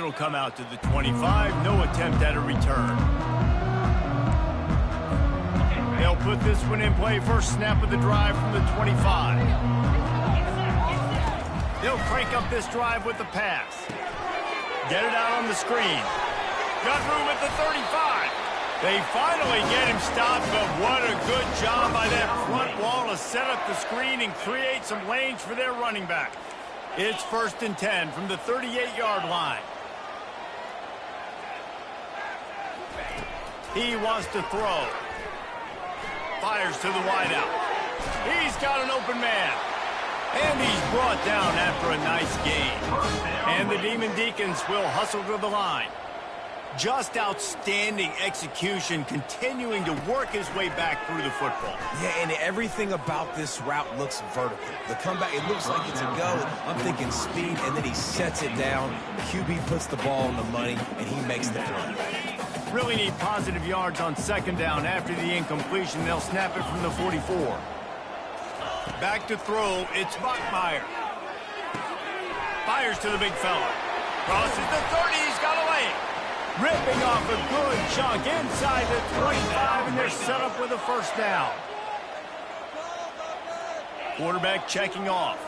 It'll come out to the 25. No attempt at a return. They'll put this one in play. First snap of the drive from the 25. They'll crank up this drive with the pass. Get it out on the screen. Got room at the 35. They finally get him stopped, but what a good job by that front wall to set up the screen and create some lanes for their running back. It's 1st and 10 from the 38-yard line. He wants to throw. Fires to the wideout. He's got an open man. And he's brought down after a nice gain. And the Demon Deacons will hustle to the line. Just outstanding execution, continuing to work his way back through the football. Yeah, and everything about this route looks vertical. The comeback, it looks like it's a go. I'm thinking speed, and then he sets it down. QB puts the ball on the money, and he makes the play. Really need positive yards on 2nd down after the incompletion. They'll snap it from the 44. Back to throw, it's Bachmeier. Fires to the big fella. Crosses the 30, he's got a lane. Ripping off a good chunk inside the 25, and they're set up with a 1st down. Quarterback checking off.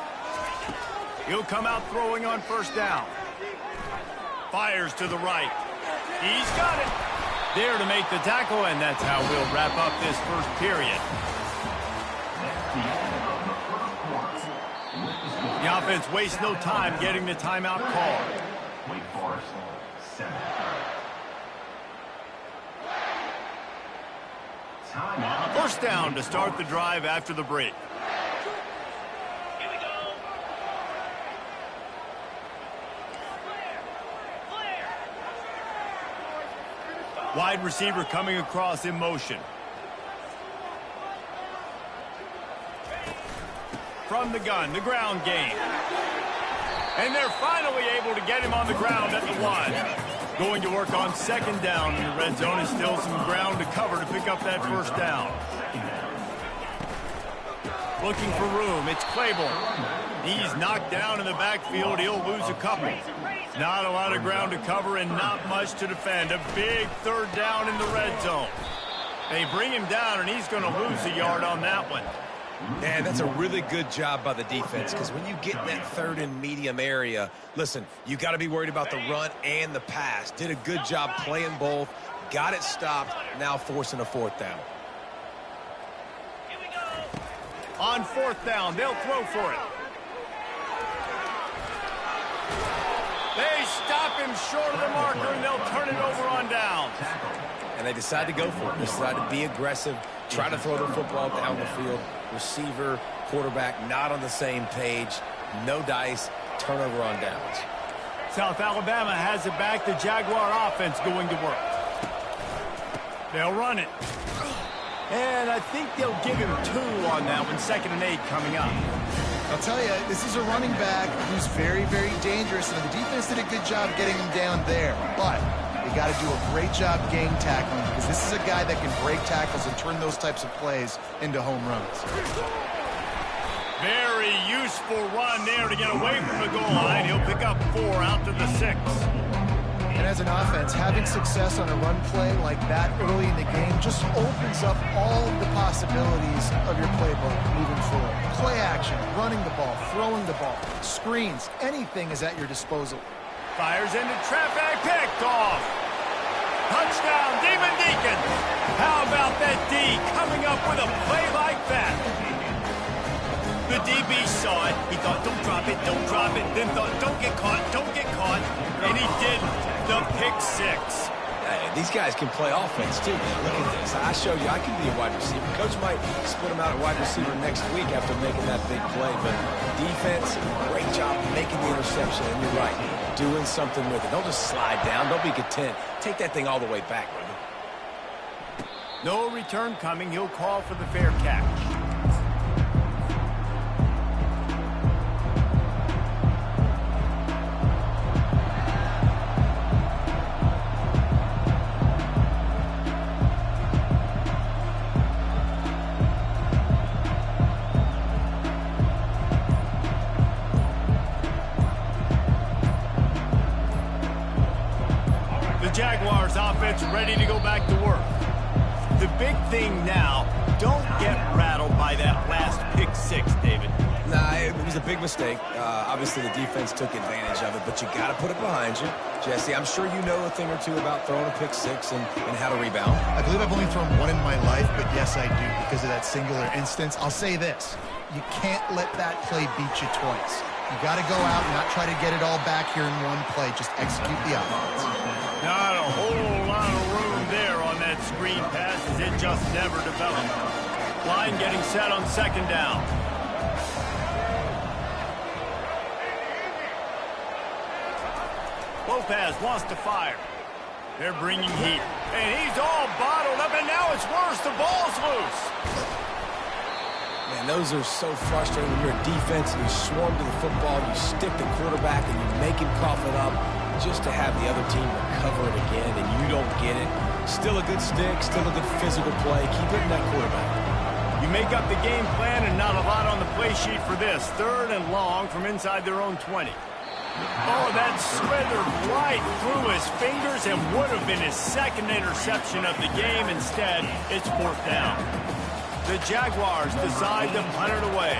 He'll come out throwing on 1st down. Fires to the right. He's got it. There to make the tackle, and that's how we'll wrap up this 1st period. The offense wastes no time getting the timeout call. 1st down to start the drive after the break. Wide receiver coming across in motion. From the gun, the ground game. And they're finally able to get him on the ground at the 1. Going to work on 2nd down, and the red zone is still some ground to cover to pick up that 1st down. Looking for room, it's Claiborne. He's knocked down in the backfield, he'll lose a couple. Not a lot of ground to cover and not much to defend. A big 3rd down in the red zone. They bring him down, and he's going to lose a yard on that one. Man, that's a really good job by the defense, because when you get in that 3rd and medium area, listen, you got to be worried about the run and the pass. Did a good job playing both, got it stopped, now forcing a 4th down. On 4th down, they'll throw for it. They stop him short of the marker, and they'll turn it over on downs. And they decide to go for it. They decide to be aggressive, try to throw the football down the field. Receiver, quarterback, not on the same page. No dice, turnover on downs. South Alabama has it back. The Jaguar offense going to work. They'll run it. And I think they'll give him 2 on that one. 2nd and 8 coming up. I'll tell you, this is a running back who's very, very dangerous, and the defense did a good job getting him down there. But they got to do a great job game tackling, because this is a guy that can break tackles and turn those types of plays into home runs. Very useful run there to get away from the goal line. He'll pick up 4 out to the 6. And as an offense, having success on a run play like that early in the game just opens up all of the possibilities of your playbook moving forward. Play action, running the ball, throwing the ball, screens, anything is at your disposal. Fires into traffic, picked off. Touchdown, Demon Deacon. How about that D coming up with a play like that? The DB saw it. He thought, don't drop it, don't drop it. Then thought, don't get caught, don't get caught. And he didn't. The pick 6. Hey, these guys can play offense, too, man. Look at this. I showed you I can be a wide receiver. Coach might split him out at wide receiver next week after making that big play. But defense, great job making the interception. And you're right, doing something with it. Don't just slide down. Don't be content. Take that thing all the way back, brother. No return coming. He'll call for the fair catch. The Jaguars offense ready to go back to work. The big thing now, don't get rattled by that last pick six, David. Nah, it was a big mistake. Obviously, the defense took advantage of it, but you got to put it behind you. Jesse, I'm sure you know a thing or two about throwing a pick six and how to rebound. I believe I've only thrown one in my life, but yes, I do because of that singular instance. I'll say this. You can't let that play beat you twice. You got to go out and not try to get it all back here in one play. Just execute the offense. Not a whole lot of room there on that screen pass as it just never developed. Line getting set on second down. Lopez wants to fire. They're bringing heat. And he's all bottled up, and now it's worse. The ball's loose. Man, those are so frustrating when you're a defense and you swarm to the football, you stick the quarterback, and you make him cough it up just to have the other team recover it again, and you don't get it. Still a good stick, still a good physical play. Keep hitting that quarterback. You make up the game plan and not a lot on the play sheet for this. 3rd and long from inside their own 20. Oh, that slithered right through his fingers and would have been his second interception of the game. Instead, it's 4th down. The Jaguars decide to punt it away.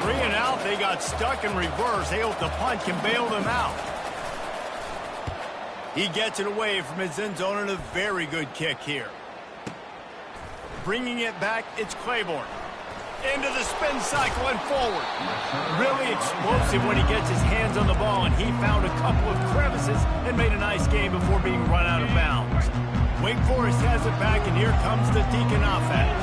3 and out, they got stuck in reverse. They hope the punt can bail them out. He gets it away from his end zone and a very good kick here. Bringing it back, it's Claiborne. Into the spin cycle and forward. Really explosive when he gets his hands on the ball, and he found a couple of crevices and made a nice game before being run out of bounds. Wake Forest has it back, and here comes the Deacon offense.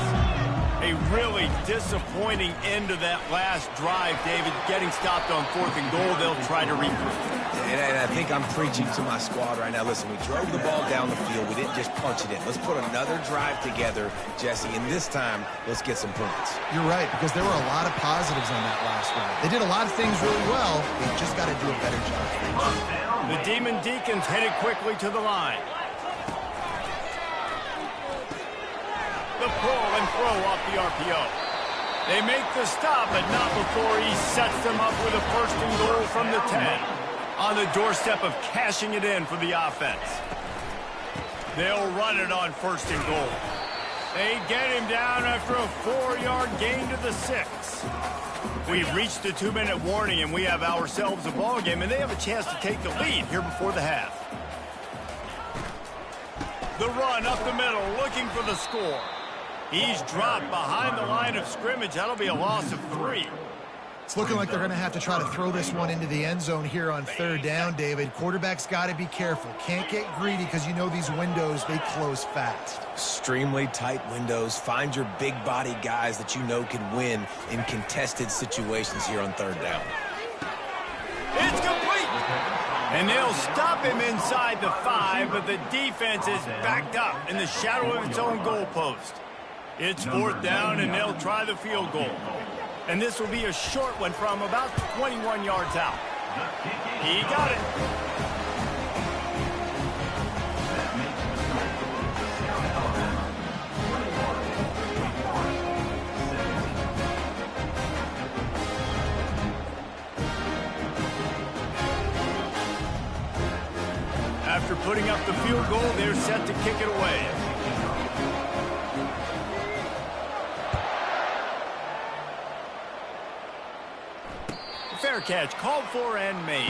A really disappointing end to that last drive, David. Getting stopped on 4th and goal, they'll try to regroup. And I think I'm preaching to my squad right now. Listen, we drove the ball down the field. We didn't just punch it in. Let's put another drive together, Jesse, and this time, let's get some points. You're right, because there were a lot of positives on that last round. They did a lot of things really well. They just got to do a better job. The Demon Deacons headed quickly to the line. The pull and throw off the RPO. They make the stop, but not before he sets them up with a 1st and goal from the 10. On the doorstep of cashing it in for the offense. They'll run it on 1st and goal. They get him down after a 4-yard gain to the 6. We've reached the 2-minute warning, and we have ourselves a ball game, and they have a chance to take the lead here before the half. The run up the middle, looking for the score. He's dropped behind the line of scrimmage. That'll be a loss of 3. It's looking like they're going to have to try to throw this one into the end zone here on 3rd down, David. Quarterback's got to be careful. Can't get greedy because you know these windows, they close fast. Extremely tight windows. Find your big body guys that you know can win in contested situations here on 3rd down. It's complete! And they'll stop him inside the 5, but the defense is backed up in the shadow of its own goalpost. It's 4th down, and they'll try the field goal. And this will be a short one from about 21 yards out. He got it. After putting up the field goal, they're set to kick it away. Fair catch, called for and made.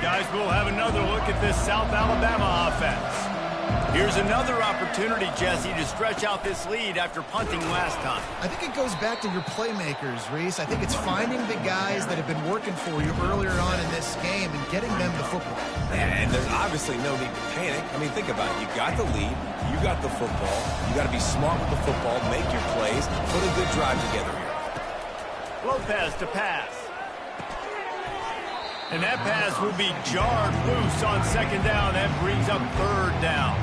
Guys, we'll have another look at this South Alabama offense. Here's another opportunity, Jesse, to stretch out this lead after punting last time. I think it goes back to your playmakers, Reese. I think it's finding the guys that have been working for you earlier on in this game and getting them the football. And there's obviously no need to panic. I mean, think about it. You got the lead. You got the football. You got to be smart with the football, make your plays, put a good drive together here. Lopez to pass. And that pass will be jarred loose on 2nd down. That brings up 3rd down.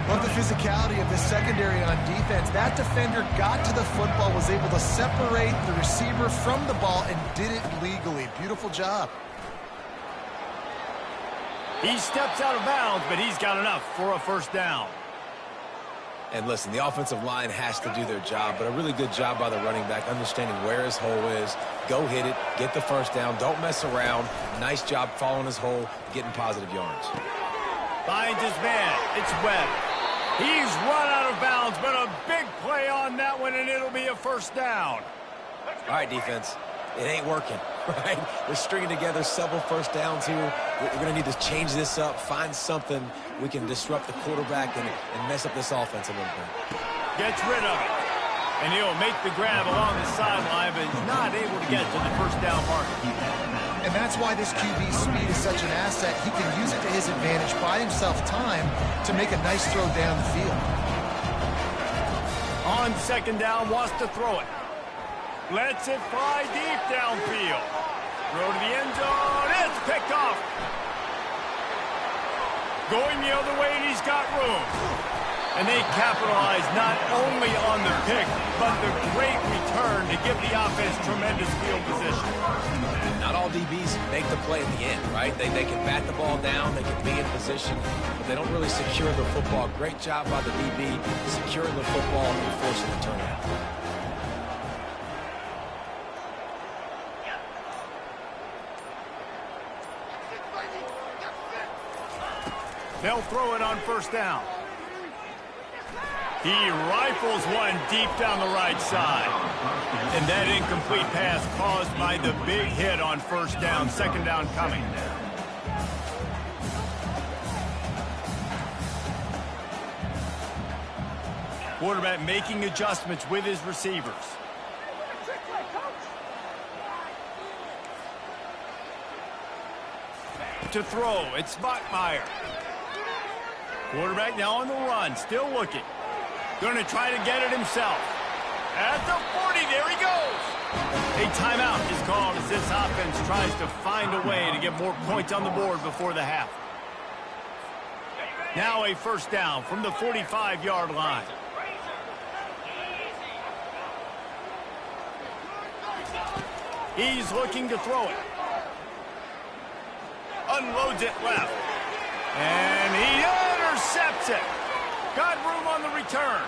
Love the physicality of this secondary on defense. That defender got to the football, was able to separate the receiver from the ball, and did it legally. Beautiful job. He steps out of bounds, but he's got enough for a 1st down. And listen, the offensive line has to do their job, but a really good job by the running back, understanding where his hole is. Go hit it, get the first down, don't mess around. Nice job following his hole, getting positive yards. Finds his man. It's Webb. He's run out of bounds, but a big play on that one, and it'll be a first down. All right, defense. It ain't working, right? We're stringing together several first downs here. We're going to need to change this up, find something we can disrupt the quarterback and mess up this offense a little bit. Gets rid of it. And he'll make the grab along the sideline, but he's not able to get to the first down marker. And that's why this QB's speed is such an asset. He can use it to his advantage, buy himself time to make a nice throw down the field. On second down, wants to throw it. Lets it fly deep downfield. Throw to the end zone. It's picked off. Going the other way, and he's got room. And they capitalize not only on the pick, but the great return to give the offense tremendous field position. Not all DBs make the play at the end, right? They can bat the ball down, they can be in position, but they don't really secure the football. Great job by the DB securing the football and forcing the turnout. They'll throw it on first down. He rifles one deep down the right side. And that incomplete pass caused by the big hit on first down. Second down coming. Quarterback making adjustments with his receivers. To throw, it's Bachmeier. Quarterback now on the run, still looking. Going to try to get it himself. At the 40, there he goes. A timeout is called as this offense tries to find a way to get more points on the board before the half. Now a first down from the 45-yard line. He's looking to throw it. Unloads it left. And he intercepts it. Got room on the return.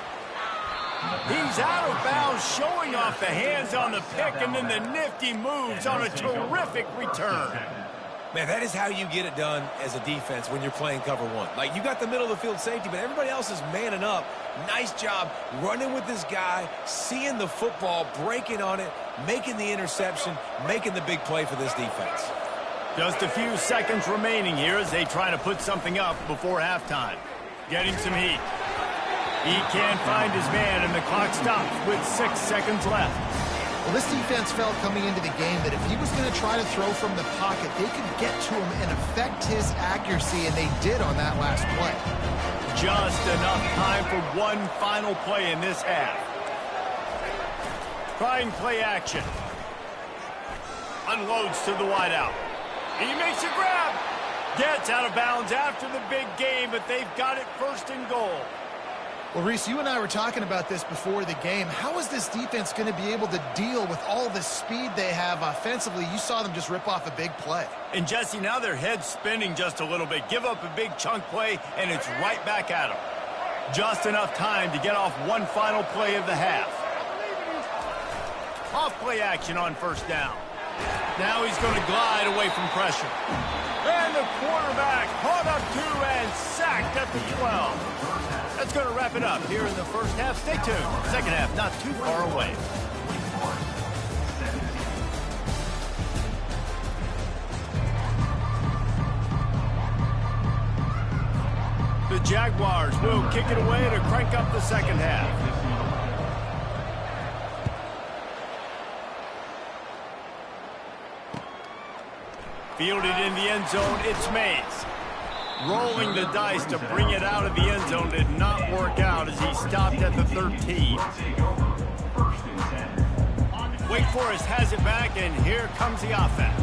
He's out of bounds, showing off the hands on the pick, and then the nifty moves on a terrific return. Man, that is how you get it done as a defense when you're playing cover one. Like, you got the middle of the field safety, but everybody else is manning up. Nice job running with this guy, seeing the football, breaking on it, making the interception, making the big play for this defense. Just a few seconds remaining here as they try to put something up before halftime. Getting some heat. He can't find his man, and the clock stops with 6 seconds left. Well, this defense felt coming into the game that if he was going to try to throw from the pocket, they could get to him and affect his accuracy, and they did on that last play. Just enough time for one final play in this half. Trying play action. Unloads to the wideout. He makes a grab. Gets out of bounds after the big game, but they've got it first and goal. Well, Reese, you and I were talking about this before the game. How is this defense going to be able to deal with all the speed they have offensively? You saw them just rip off a big play. And, Jesse, now their head's spinning just a little bit. Give up a big chunk play, and it's right back at them. Just enough time to get off one final play of the half. Off play action on first down. Now he's going to glide away from pressure. And the quarterback caught up to and sacked at the 12. That's going to wrap it up here in the first half. Stay tuned. Second half not too far away. The Jaguars will kick it away to crank up the second half. Fielded in the end zone, it's Mays. Rolling the dice to bring it out of the end zone did not work out as he stopped at the 13. Wake Forest has it back, and here comes the offense.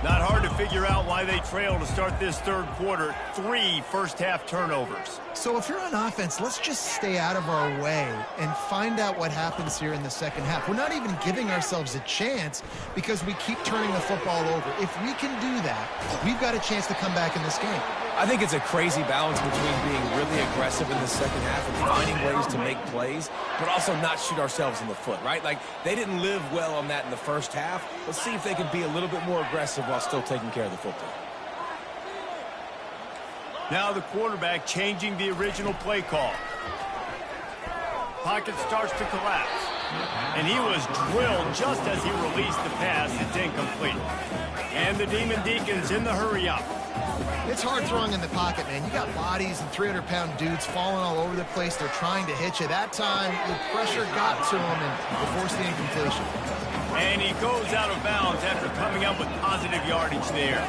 Not hard to figure out why they trail to start this third quarter. 3 first-half turnovers. So if you're on offense, let's just stay out of our way and find out what happens here in the second half. We're not even giving ourselves a chance because we keep turning the football over. If we can do that, we've got a chance to come back in this game. I think it's a crazy balance between being really aggressive in the second half and finding ways to make plays, but also not shoot ourselves in the foot, right? Like, they didn't live well on that in the first half. Let's see if they can be a little bit more aggressive while still taking care of the football. Now the quarterback changing the original play call. Pocket starts to collapse. And he was drilled just as he released the pass. It's incomplete. And the Demon Deacons in the hurry up. It's hard throwing in the pocket, man. You got bodies and 300-pound dudes falling all over the place. They're trying to hit you. That time, the pressure got to him and they forced the incompletion. And he goes out of bounds after coming up with positive yardage there.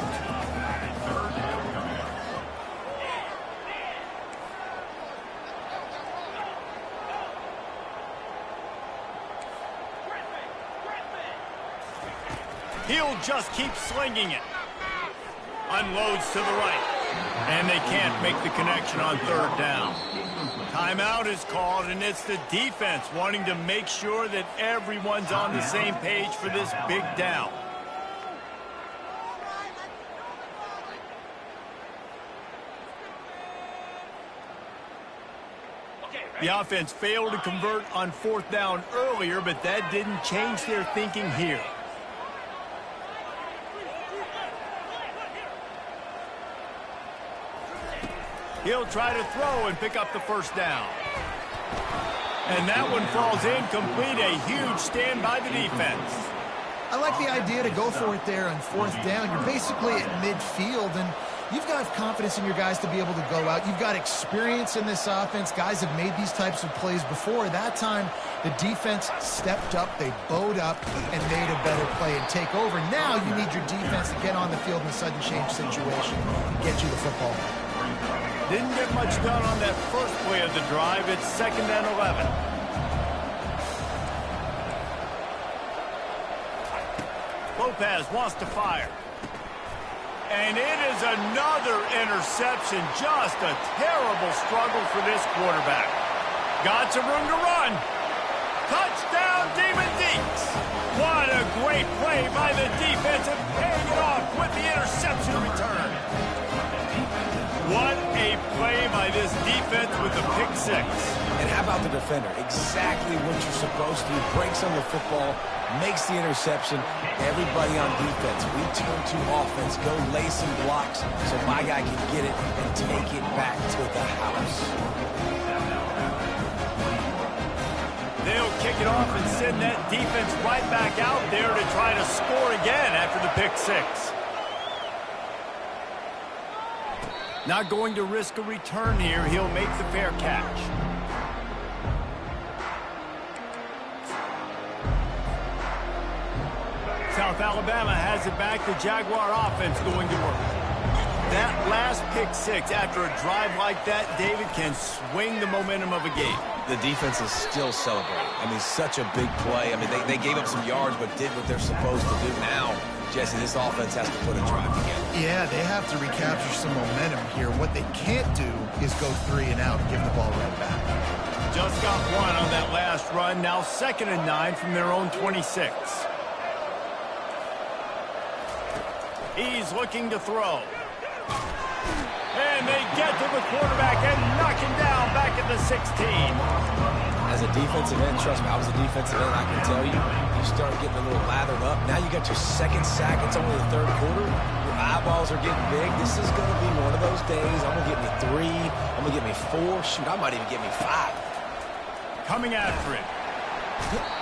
He'll just keep slinging it. Unloads to the right. And they can't make the connection on third down. Timeout is called, and it's the defense wanting to make sure that everyone's on the same page for this big down. The offense failed to convert on fourth down earlier, but that didn't change their thinking here. He'll try to throw and pick up the first down. And that one falls incomplete. A huge stand by the defense. I like the idea to go for it there on fourth down. You're basically at midfield, and you've got confidence in your guys to be able to go out. You've got experience in this offense. Guys have made these types of plays before. That time, the defense stepped up, they bowed up, and made a better play and take over. Now you need your defense to get on the field in a sudden change situation and get you the football. Didn't get much done on that first play of the drive. It's 2nd and 11. Lopez wants to fire. And it is another interception. Just a terrible struggle for this quarterback. Got some room to run. Touchdown, Demon Deacs. What a great play by the defense and paying it off with the interception return. What a play by this defense with the pick six. And how about the defender? Exactly what you're supposed to. Breaks on the football, makes the interception. Everybody on defense, we turn to offense. Go lay some blocks so my guy can get it and take it back to the house. They'll kick it off and send that defense right back out there to try to score again after the pick six. Not going to risk a return here. He'll make the fair catch. South Alabama has it back. The Jaguar offense going to work. That last pick six after a drive like that, David, can swing the momentum of a game. The defense is still celebrating. I mean, such a big play. I mean, they gave up some yards but did what they're supposed to do. Now, Jesse, this offense has to put a drive together. Yeah, they have to recapture some momentum here. What they can't do is go 3 and out and give the ball right back. Just got one on that last run. Now 2nd and 9 from their own 26. He's looking to throw. And they get to the quarterback and knock him down back at the 16. As a defensive end, trust me, I was a defensive end, I can tell you, you start getting a little lathered up. Now you got your second sack. It's only the third quarter. Your eyeballs are getting big. This is going to be one of those days. I'm going to get me 3. I'm going to get me 4. Shoot, I might even get me 5. Coming after it.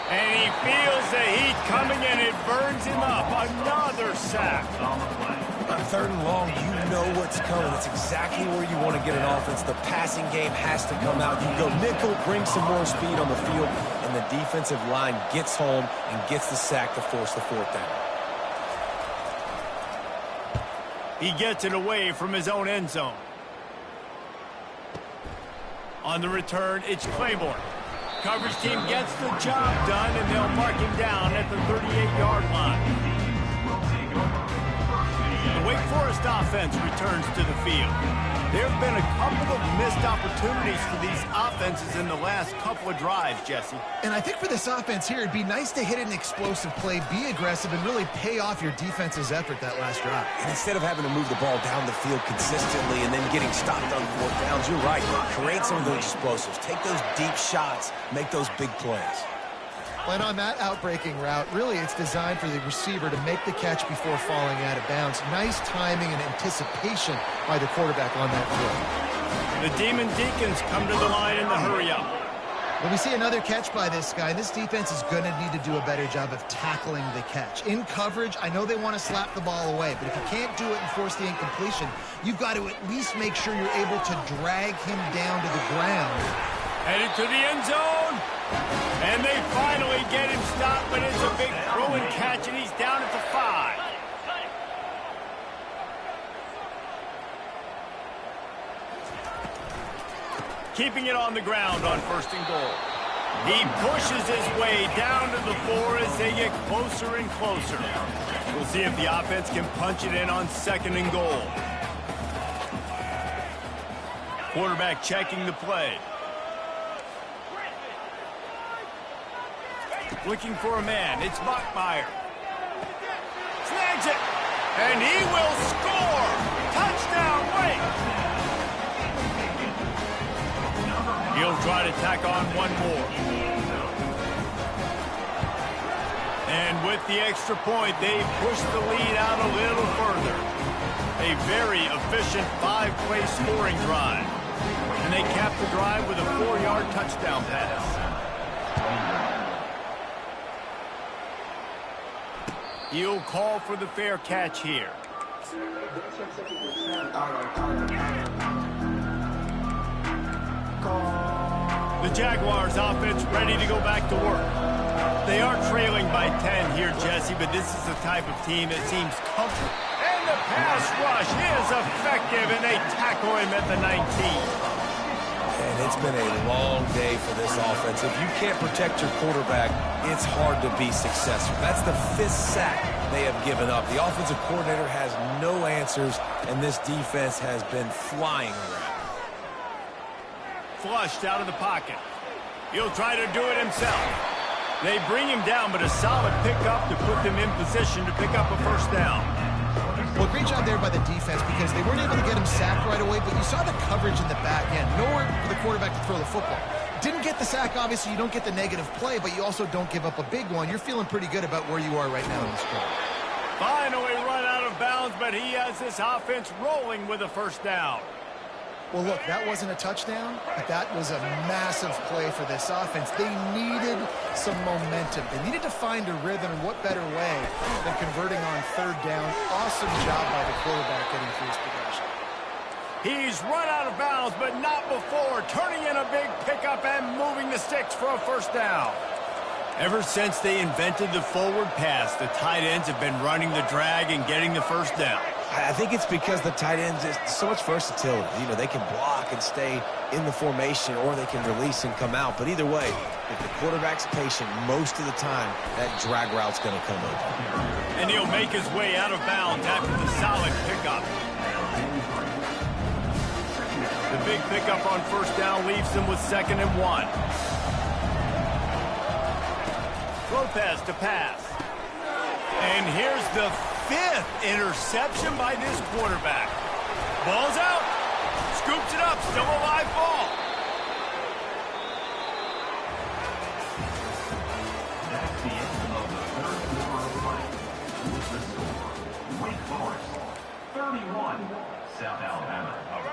And he feels the heat coming, and it burns him up. Another sack. On 3rd and long, you know what's coming. It's exactly where you want to get an offense. The passing game has to come out. You go nickel, bring some more speed on the field, and the defensive line gets home and gets the sack to force the 4th down. He gets it away from his own end zone. On the return, it's Claiborne. Coverage team gets the job done, and they'll mark him down at the 38-yard line. Wake Forest offense returns to the field. There have been a couple of missed opportunities for these offenses in the last couple of drives, Jesse. And I think for this offense here, it'd be nice to hit an explosive play, be aggressive, and really pay off your defense's effort that last drive. And instead of having to move the ball down the field consistently and then getting stopped on 4th downs, you're right. Create some of those explosives. Take those deep shots. Make those big plays. And on that outbreaking route, really it's designed for the receiver to make the catch before falling out of bounds. Nice timing and anticipation by the quarterback on that throw. The Demon Deacons come to the line in the hurry-up. When we see another catch by this guy, this defense is going to need to do a better job of tackling the catch. In coverage, I know they want to slap the ball away, but if you can't do it and force the incompletion, you've got to at least make sure you're able to drag him down to the ground. Headed to the end zone. And they finally get him stopped, but it's a big throw and catch, and he's down at the 5. Keeping it on the ground on 1st and goal. He pushes his way down to the 4 as they get closer and closer. We'll see if the offense can punch it in on 2nd and goal. Quarterback checking the play. Looking for a man. It's Bachmeyer. Snags it. And he will score. Touchdown, Wake. He'll try to tack on one more. And with the extra point, they push the lead out a little further. A very efficient 5-play scoring drive. And they cap the drive with a 4-yard touchdown pass. He'll call for the fair catch here. The Jaguars offense ready to go back to work. They are trailing by 10 here, Jesse, but this is the type of team that seems comfortable. And the pass rush is effective, and they tackle him at the 19. And it's been a long day for this offense. If you can't protect your quarterback, it's hard to be successful. That's the 5th sack they have given up. The offensive coordinator has no answers, and this defense has been flying around. Flushed out of the pocket. He'll try to do it himself. They bring him down, but a solid pickup to put them in position to pick up a 1st down. Well, great job there by the defense because they weren't able to get him sacked right away, but you saw the coverage in the back end. Nowhere for the quarterback to throw the football. Didn't get the sack, obviously. You don't get the negative play, but you also don't give up a big one. You're feeling pretty good about where you are right now in this game. Finally run out of bounds, but he has this offense rolling with a 1st down. Well, look, that wasn't a touchdown, but that was a massive play for this offense. They needed some momentum. They needed to find a rhythm, and what better way than converting on 3rd down. Awesome job by the quarterback getting through his progression. He's run out of bounds, but not before, turning in a big pickup and moving the sticks for a 1st down. Ever since they invented the forward pass, the tight ends have been running the drag and getting the 1st down. I think it's because the tight ends is so much versatility. You know, they can block and stay in the formation, or they can release and come out. But either way, if the quarterback's patient most of the time, that drag route's going to come open. And he'll make his way out of bounds after the solid pickup. The big pickup on 1st down leaves them with 2nd and 1. Lopez to pass. And here's the 5th interception by this quarterback. Ball's out. Scoops it up. Still a live ball. That's the end of the 3rd quarter of play. The score, Wake Forest, 31, South Alabama.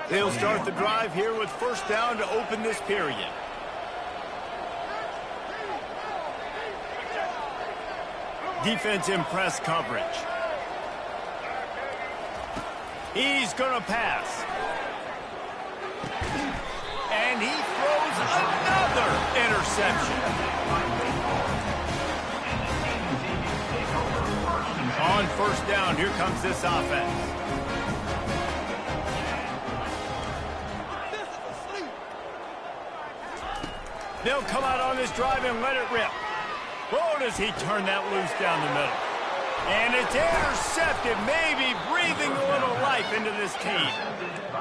They'll start the drive here with 1st down to open this period. Defense in press coverage. He's going to pass. And he throws another interception. On 1st down, here comes this offense. They'll come out on this drive and let it rip. Oh, does he turn that loose down the middle. And it's intercepted, maybe breathing a little life into this team.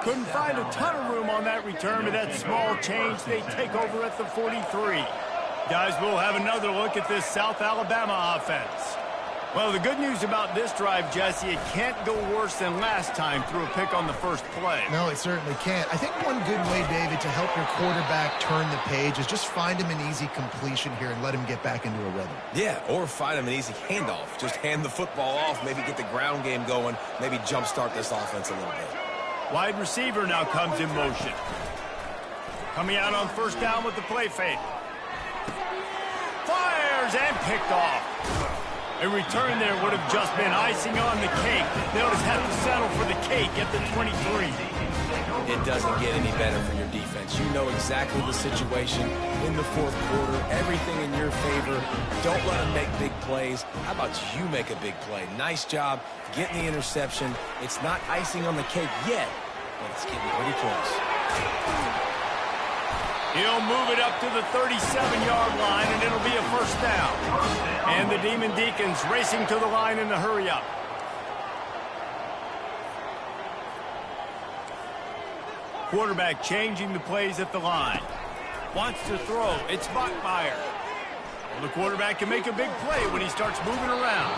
Couldn't find a ton of room on that return, but that small change, they take over at the 43. Guys, we'll have another look at this South Alabama offense. Well, the good news about this drive, Jesse, it can't go worse than last time through a pick on the first play. No, it certainly can't. I think one good way, David, to help your quarterback turn the page is just find him an easy completion here and let him get back into a rhythm. Yeah, or find him an easy handoff. Just hand the football off, maybe get the ground game going, maybe jumpstart this offense a little bit. Wide receiver now comes in motion. Coming out on first down with the play fake. Fires and picked off. A return there would have just been icing on the cake. They'll just have to settle for the cake at the 23. It doesn't get any better for your defense. You know exactly the situation in the fourth quarter, everything in your favor. Don't let them make big plays. How about you make a big play? Nice job getting the interception. It's not icing on the cake yet, but it's getting pretty close. He'll move it up to the 37-yard line, and it'll be a first down. And the Demon Deacons racing to the line in the hurry-up. Quarterback changing the plays at the line. Wants to throw. It's Bachmeier. Well, the quarterback can make a big play when he starts moving around.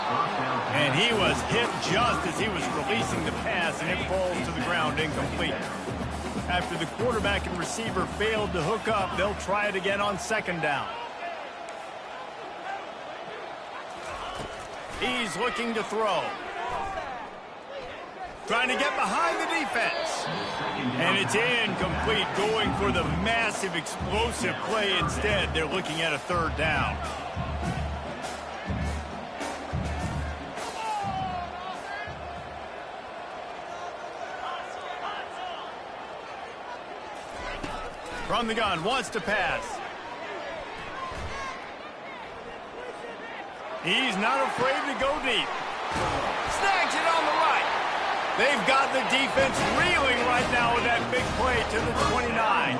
And he was hit just as he was releasing the pass, and it falls to the ground incomplete. After the quarterback and receiver failed to hook up, they'll try it again on second down. He's looking to throw. Trying to get behind the defense. And it's incomplete, going for the massive explosive play instead. They're looking at a third down. From the gun, wants to pass. He's not afraid to go deep. Snags it on the right. They've got the defense reeling right now with that big play to the 29.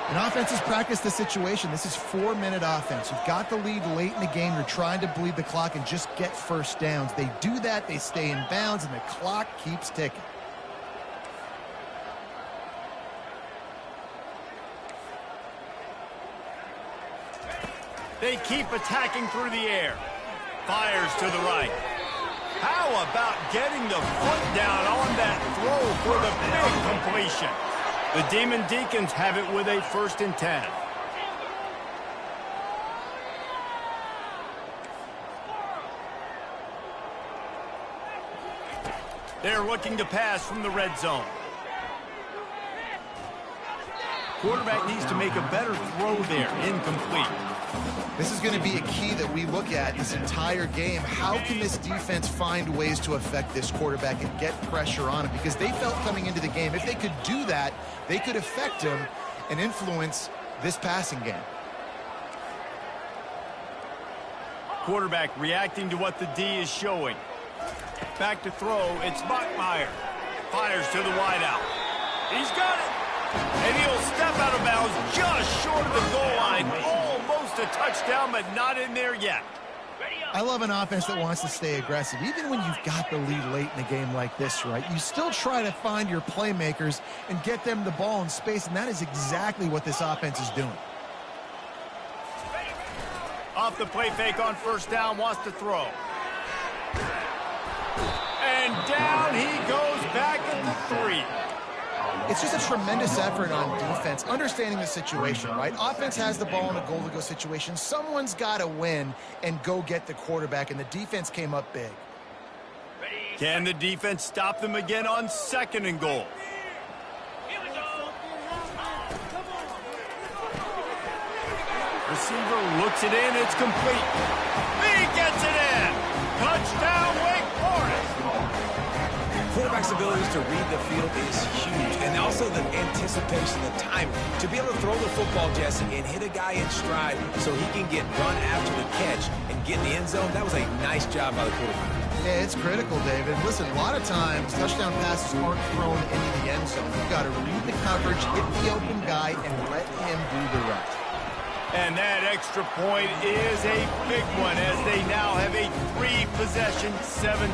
And offenses practice the situation. This is 4-minute offense. You've got the lead late in the game. You're trying to bleed the clock and just get first downs. They do that, they stay in bounds, and the clock keeps ticking. They keep attacking through the air. Fires to the right. How about getting the foot down on that throw for the big completion? The Demon Deacons have it with a 1st and 10. They're looking to pass from the red zone. Quarterback needs to make a better throw there. Incomplete. This is going to be a key that we look at this entire game. How can this defense find ways to affect this quarterback and get pressure on him? Because they felt coming into the game, if they could do that, they could affect him and influence this passing game. Quarterback reacting to what the D is showing. Back to throw. It's Bachmeier. Fires to the wideout. He's got it. And he'll step out of bounds just short of the goal line. Almost a touchdown, but not in there yet. I love an offense that wants to stay aggressive. Even when you've got the lead late in a game like this, right, you still try to find your playmakers and get them the ball in space, and that is exactly what this offense is doing. Off the play fake on first down, wants to throw. And down he goes back at the 3. It's just a tremendous effort on defense, understanding the situation, right? Offense has the ball in a goal-to-go situation. Someone's got to win and go get the quarterback, and the defense came up big. Can the defense stop them again on 2nd and goal? Receiver looks it in. It's complete. He gets it in. Touchdown, Wake Forest. Quarterback's abilities to read the field is huge, and also the anticipation, the timing. To be able to throw the football, Jesse, and hit a guy in stride so he can get run after the catch and get in the end zone, that was a nice job by the quarterback. Yeah, it's critical, David. Listen, a lot of times touchdown passes aren't thrown into the end zone. You've got to read the coverage, hit the open guy, and let him do the rest. And that extra point is a big one as they now have a 3-possession 17.